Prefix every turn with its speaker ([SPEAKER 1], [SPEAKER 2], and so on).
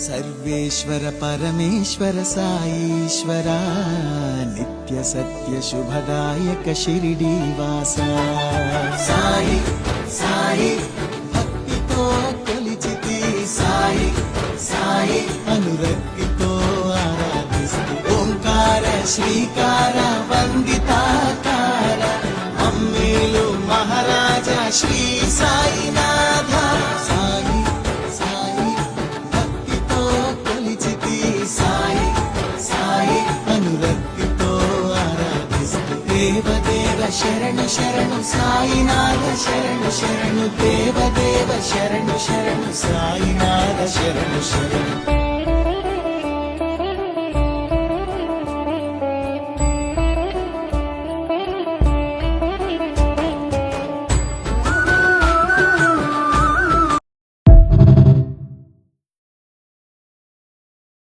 [SPEAKER 1] सर्वेश्वर परमेश्वर साईश्वरा नित्य सत्य शुभदायक शिरिडीवासा साई साई भक्तितो कोलिचिति साई साई अनुरक्तितो आराधिस्तु ओंकार श्रीकार वंदिताकार अम्मेलु महाराजा श्री साईनाथ साई साई भक्तितो कोलिचिति साई साई अनुरक्तितो आराधिस्तु देव देव शरणु शरणु साईनाथ शरणु शरणु देव देव शरणु शरणु साईनाथ शरणु शरणु